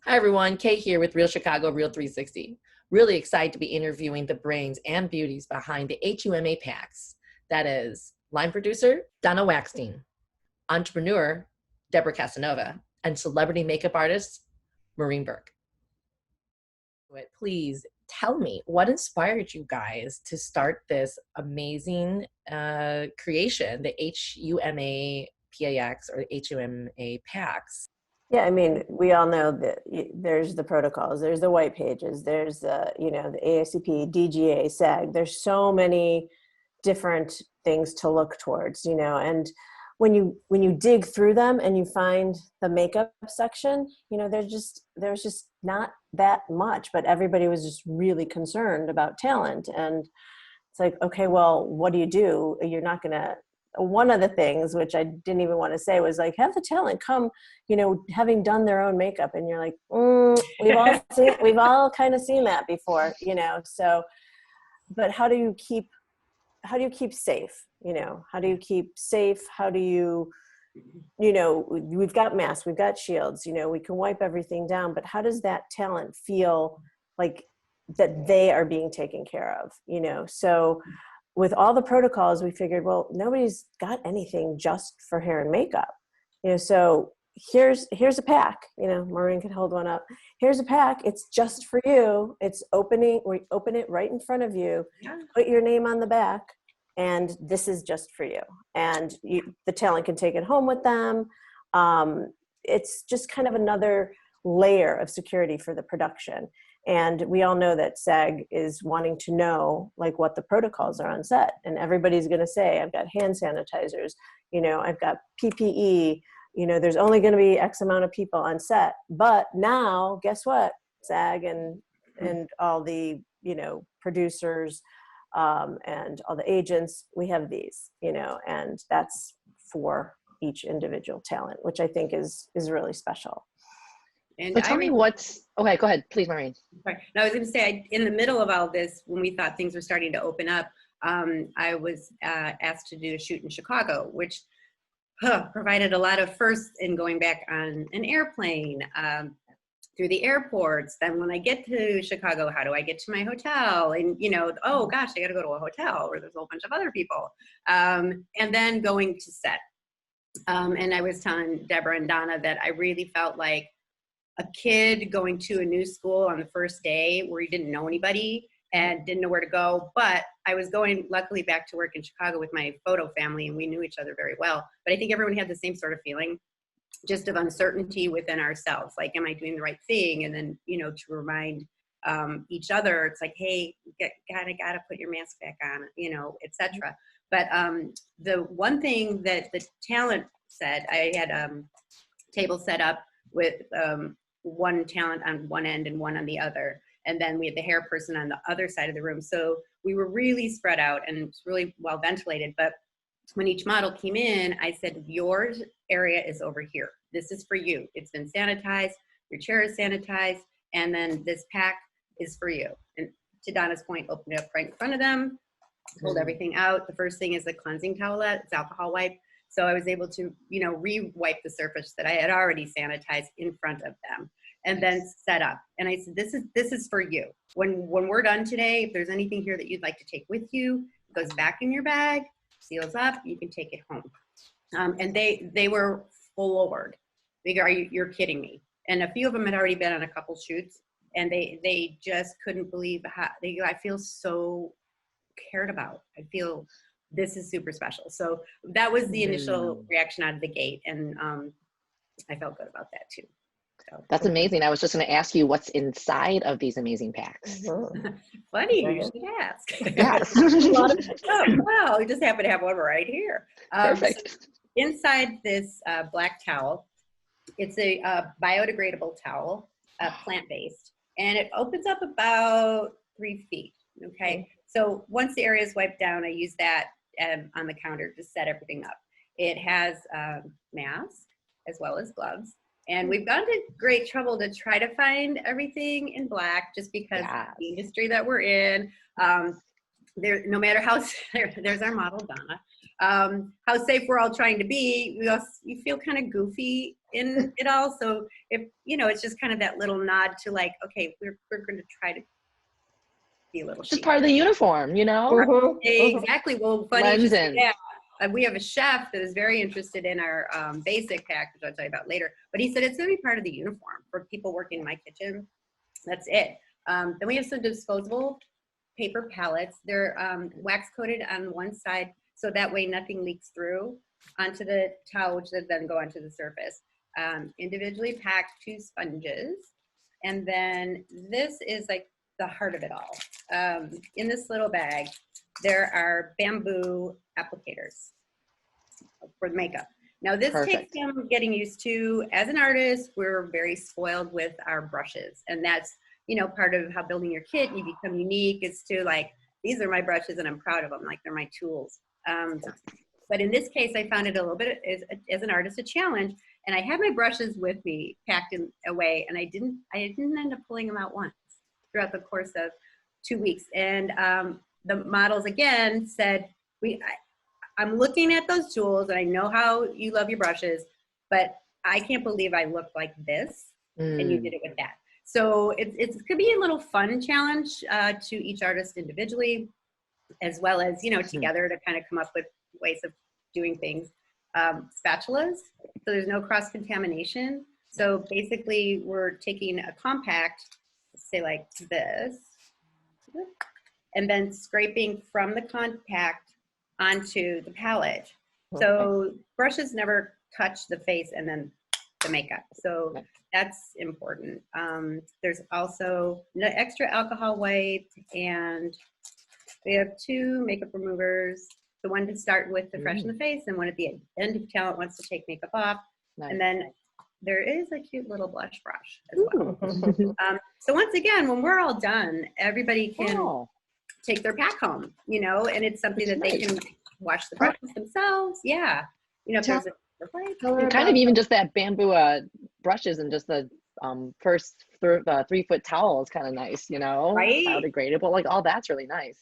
Hi everyone, Kay here with Real Chicago Real 360. Really excited to be interviewing the brains and beauties behind the HMUA Pax. That is line producer Donna Waxstein, entrepreneur Deborah Casanova, and celebrity makeup artist Maureen Burke. Please tell me what inspired you guys to start this amazing creation, the HMUA Pax or HMUA Pax. Yeah, I mean, we all know that there's the protocols, there's the white pages, there's the ASCP, DGA, SAG. There's so many different things to look towards, and when you dig through them and you find the makeup section, there's just not that much, but everybody was just really concerned about talent. And it's like, okay, well, what do? You're not gonna. One of the things, which I didn't even want to say, was like, have the talent come, having done their own makeup, and you're like, we've all kind of seen that before, So, but how do you keep safe? How do you keep safe? How do you, we've got masks, we've got shields, we can wipe everything down, but how does that talent feel like that they are being taken care of? So with all the protocols, we figured, well, nobody's got anything just for hair and makeup, so here's a pack, Maureen could hold one up. Here's a pack. It's just for you. We open it right in front of you, put your name on the back, and this is just for you. And the talent can take it home with them. It's just kind of another layer of security for the production. And we all know that SAG is wanting to know like what the protocols are on set. And everybody's going to say, I've got hand sanitizers, I've got PPE, there's only going to be X amount of people on set. But now, guess what? SAG and all the, producers and all the agents, we have these, and that's for each individual talent, which I think is really special. And so tell me okay, go ahead, please, Maureen. Sorry. No, I was going to say, in the middle of all this, when we thought things were starting to open up, I was asked to do a shoot in Chicago, which provided a lot of firsts in going back on an airplane, through the airports. Then when I get to Chicago, how do I get to my hotel? And, oh gosh, I got to go to a hotel where there's a whole bunch of other people. And then going to set. And I was telling Deborah and Donna that I really felt like a kid going to a new school on the first day where he didn't know anybody and didn't know where to go. But I was going, luckily, back to work in Chicago with my photo family, and we knew each other very well. But I think everyone had the same sort of feeling, just of uncertainty within ourselves. Like, am I doing the right thing? And then, to remind each other, it's like, hey, gotta put your mask back on, etc. But the one thing that the talent said, I had table set up with one talent on one end and one on the other. And then we had the hair person on the other side of the room. So we were really spread out and it's really well ventilated. But when each model came in, I said, your area is over here. This is for you. It's been sanitized. Your chair is sanitized. And then this pack is for you. And to Donna's point, open it up right in front of them, hold everything out. The first thing is the cleansing towelette. It's alcohol wipe. So I was able to, re-wipe the surface that I had already sanitized in front of them, and then set up. And I said, this is for you. When we're done today, if there's anything here that you'd like to take with you, it goes back in your bag, seals up, you can take it home. And they were floored. They go, you're kidding me. And a few of them had already been on a couple shoots, and they just couldn't believe how I feel so cared about. I feel this is super special. So that was the initial reaction out of the gate. And I felt good about that too. So. That's amazing. I was just going to ask you what's inside of these amazing packs. Funny, you should ask. Yes. Well, we just happen to have one right here. Perfect. So inside this black towel, it's a biodegradable towel, plant-based, and it opens up about 3 feet. Okay. So once the area is wiped down, I use that on the counter to set everything up. It has mask as well as gloves. And we've gone to great trouble to try to find everything in black, just because of the industry that we're in. No matter how, there's our model, Donna. how safe we're all trying to be. You feel kind of goofy in it all. So if, it's just kind of that little nod to like, okay, we're going to try to be a little It's just chic. part of the uniform, Exactly. Well, funny you should Blends say in. that. We have a chef that is very interested in our basic pack, which I'll tell you about later. But he said it's going to be part of the uniform for people working in my kitchen. That's it. Then we have some disposable paper pallets. They're wax coated on one side, so that way nothing leaks through onto the towel, which then go onto the surface. Individually packed 2 sponges. And then this is like the heart of it all. In this little bag, there are bamboo applicators for makeup. Now this takes some getting used to. As an artist, we're very spoiled with our brushes, and that's part of how building your kit, you become unique, is to like, these are my brushes and I'm proud of them, like they're my tools. But in this case, I found it a little bit as an artist a challenge, and I had my brushes with me packed away, and I didn't end up pulling them out once throughout the course of 2 weeks. And the models again said, I'm looking at those tools and I know how you love your brushes, but I can't believe I look like this and you did it with that. So it could be a little fun challenge to each artist individually, as well as, together to kind of come up with ways of doing things. Spatulas, so there's no cross-contamination. So basically we're taking a compact, say like this, and then scraping from the compact onto the palette. So brushes never touch the face and then the makeup. So that's important. There's also no extra alcohol wipe, and we have 2 makeup removers. The one to start with to freshen the face, and one at the end if talent wants to take makeup off. And then there is a cute little blush brush as well. So once again, when we're all done, everybody can take their pack home, and it's something that they can wash the brushes themselves. Yeah. If there's kind of even just that bamboo brushes and just the first 3-foot towel is kind of nice, right? Biodegradable, like all that's really nice.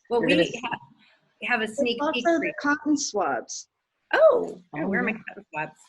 Well, we have a sneak peek. Also the cotton swabs. Oh, where are my cotton swabs?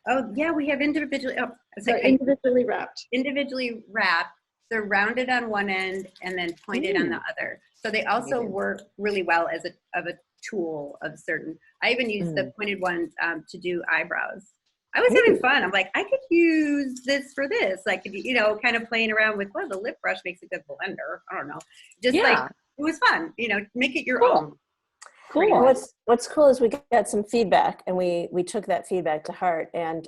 Oh yeah, we have individually. Individually wrapped. Individually wrapped. They're rounded on one end and then pointed on the other. So they also work really well as a tool of certain. I even use the pointed ones to do eyebrows. I was having fun. I'm like, I could use this for this. Like, kind of playing around with, well, the lip brush makes a good blender. I don't know. Just like, it was fun, make it your own. Cool. What's cool is we got some feedback, and we took that feedback to heart, and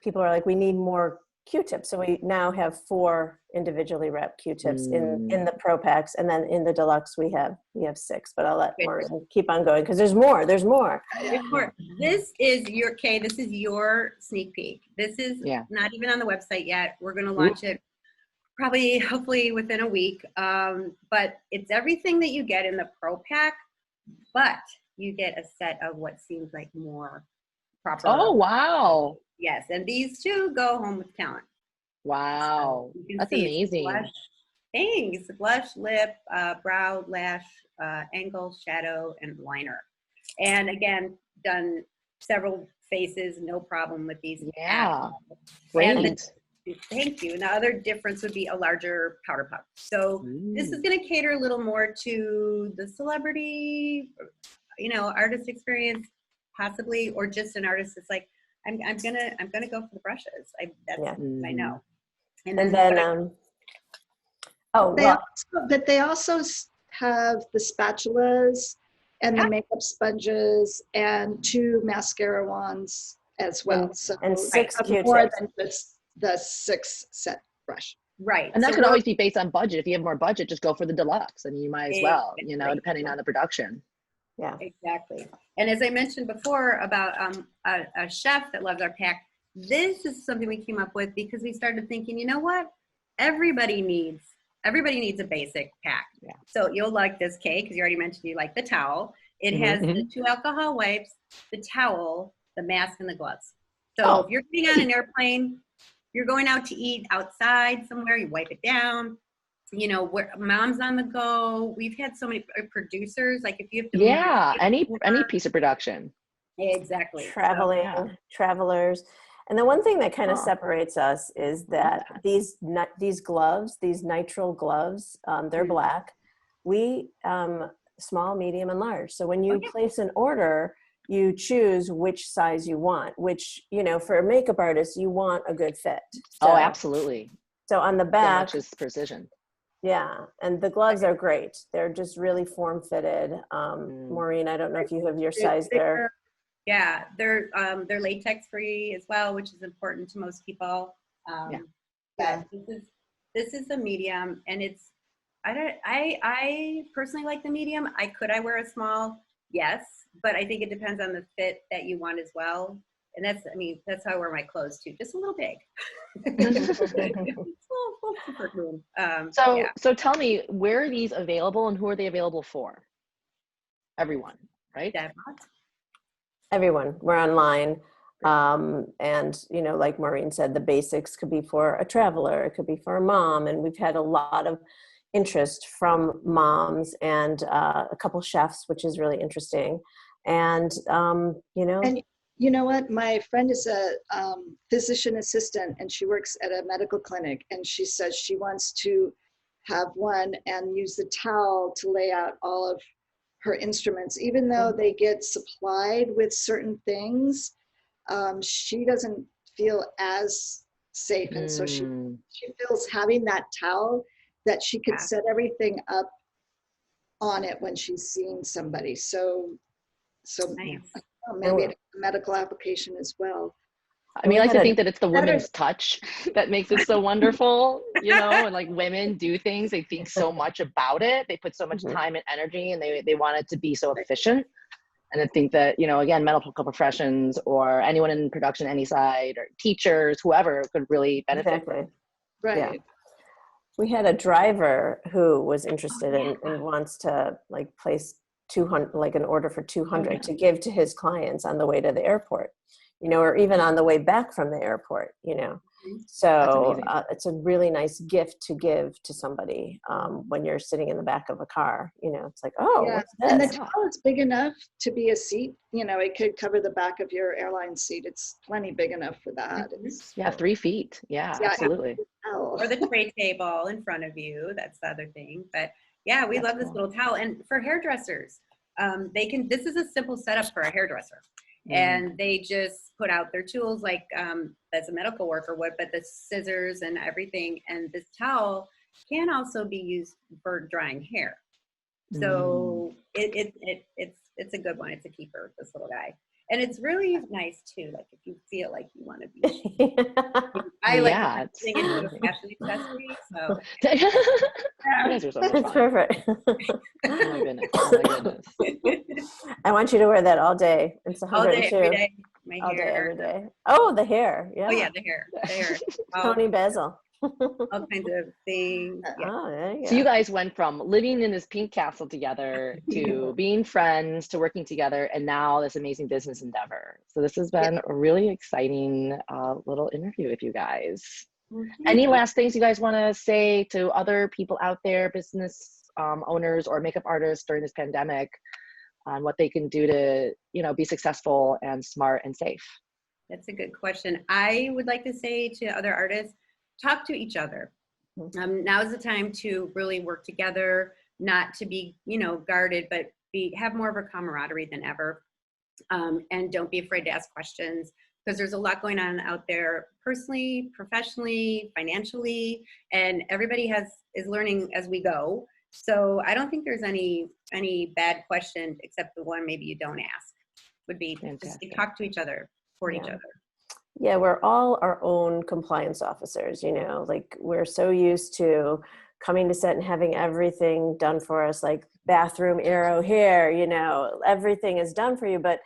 people are like, we need more Q-tips. So we now have 4 individually wrapped Q-tips in the Pro Packs, and then in the Deluxe we have 6. But I'll let Maureen keep on going because there's more. There's more. This is your sneak peek. This is not even on the website yet. We're going to launch it probably, hopefully within a week. But it's everything that you get in the Pro Pack, but you get a set of what seems like more proper. Oh, wow. Yes, and these 2 go home with talent. Wow, So you can that's see amazing. Blush, thanks. Blush, lip, brow, lash, angle, shadow, and liner. And again, done several faces, no problem with these. Yeah, great. Thank you. And the other difference would be a larger powder puff. So this is going to cater a little more to the celebrity, artist experience, possibly, or just an artist that's like, I'm gonna go for the brushes. I know. And then but they also have the spatulas and the makeup sponges and 2 mascara wands as well. And 6 Q-tips. More than just the 6 set brush. Right. And that could always be based on budget. If you have more budget, just go for the Deluxe, and you might as well, depending on the production. Yeah, exactly. And as I mentioned before about a chef that loves our pack, this is something we came up with because we started thinking, you know what? Everybody needs a basic pack. Yeah. So you'll like this, Kay, because you already mentioned you like the towel. It has the 2 alcohol wipes, the towel, the mask, and the gloves. So if you're getting on an airplane, you're going out to eat outside somewhere, you wipe it down. you know, where moms on the go. We've had so many producers, like if you have to Yeah, any move, piece of production. exactly. Traveling, yeah. travelers. And the one thing that kind of Huh. separates us is that these gloves, these nitrile gloves, they're Mhm. black. We, small, medium, and large. So when you Okay. place an order, you choose which size you want, which, you know, for a makeup artist, you want a good fit. So, Oh, absolutely. so on the So back, much is precision. yeah, and the gloves are great. They're just really form fitted. Maureen, I don't know if you have your size there. Yeah, they're latex free as well, which is important to most people. Yeah. But this is a medium, and it's I personally like the medium. Could I wear a small? Yes, but I think it depends on the fit that you want as well. And that's how I wear my clothes too, just a little big. It's a little comfort room. So yeah. so tell me, where are these available and who are they available for? Everyone, right? Deborah? Everyone, we're online. And, you know, like Maureen said, the basics could be for a traveler, it could be for a mom. And we've had a lot of interest from moms and a couple chefs, which is really interesting. And, you know. And you know what? My friend is a physician assistant, and she works at a medical clinic. And she says she wants to have one and use the towel to lay out all of her instruments, even though they get supplied with certain things. She doesn't feel as safe, and so she feels having that towel that she could set everything up on it when she's seeing somebody. So Nice. maybe a medical application as well. I mean, I like to think that it's the women's touch that makes it so wonderful, you know, and like women do things, they think so much about it. They put so much time and energy, and they want it to be so efficient. And I think that, you know, again, medical professions or anyone in production, any side, or teachers, whoever could really benefit. Exactly. Right. Yeah. We had a driver who was interested in and wants to like place 200, like an order for 200 to give to his clients on the way to the airport, you know, or even on the way back from the airport, you know. So it's a really nice gift to give to somebody when you're sitting in the back of a car, you know. It's like, oh, what's this? And the towel is big enough to be a seat. You know, it could cover the back of your airline seat. It's plenty big enough for that. Yeah, 3 feet. Yeah, absolutely. Or the tray table in front of you. That's the other thing. But yeah, we love this little towel. And for hairdressers, this is a simple setup for a hairdresser. And they just put out their tools like as a medical worker would, but the scissors and everything. And this towel can also be used for drying hair. So it's a good one. It's a keeper, this little guy. And it's really nice too. Like if you feel like you want to be, I like putting it into a fashion accessory. So you guys are so much fun. It's perfect. Oh my goodness. Oh my goodness. I want you to wear that all day. It's all day, every day. My all hair. day, every day. Oh, the hair. Yeah. Oh yeah, the hair. The hair. Tony Basil. All kinds of things. Yeah. Oh, there you go. So you guys went from living in this pink castle together to being friends to working together, and now this amazing business endeavor. So this has been a really exciting little interview with you guys. Any last things you guys want to say to other people out there, business owners or makeup artists during this pandemic, on what they can do to, you know, be successful and smart and safe? That's a good question. I would like to say to other artists, talk to each other. Now is the time to really work together, not to be, you know, guarded, but have more of a camaraderie than ever. And don't be afraid to ask questions, because there's a lot going on out there personally, professionally, financially, and everybody is learning as we go. So I don't think there's any bad question, except the one maybe you don't ask, would be just to talk to each other, support each other. Yeah, we're all our own compliance officers, you know, like we're so used to coming to set and having everything done for us, like bathroom arrow here, you know, everything is done for you. But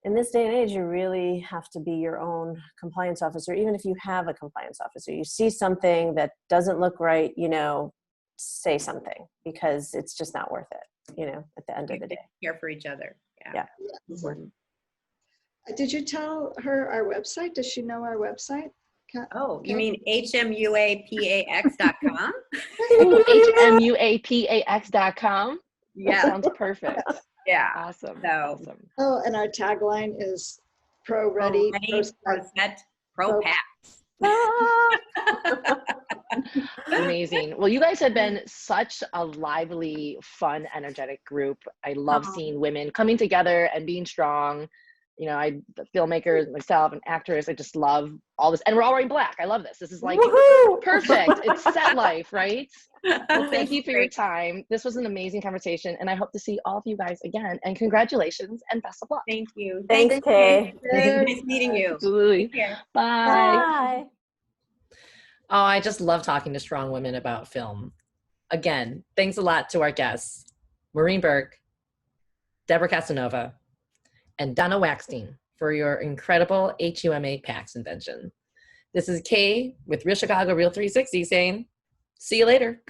in this day and age, you really have to be your own compliance officer. Even if you have a compliance officer, you see something that doesn't look right, you know, say something, because it's just not worth it, you know, at the end of the day. Care for each other. Yeah. Did you tell her our website? Does she know our website? Oh, you mean HMUAPAX.com? Ooh, HMUAPAX.com. Yeah. Sounds perfect. Yeah. Awesome. So- Awesome. Oh, and our tagline is pro ready, pro Pro set. set, pro pack. Amazing. Well, you guys have been such a lively, fun, energetic group. I love seeing women coming together and being strong. You know, the filmmakers, myself, and actors, I just love all this. And we're all wearing black. I love this. This is like perfect. It's set life, right? Well, thank you for your time. This was an amazing conversation, and I hope to see all of you guys again. And congratulations and best of luck. Thank you. Thanks, Kay. Nice meeting you. Absolutely. Take care. Bye. Bye. Oh, I just love talking to strong women about film. Again, thanks a lot to our guests, Maureen Burke, Deborah Casanova, and Donna Waxstein for your incredible HUMA Pax invention. This is Kay with Real Chicago Real 360 saying, see you later.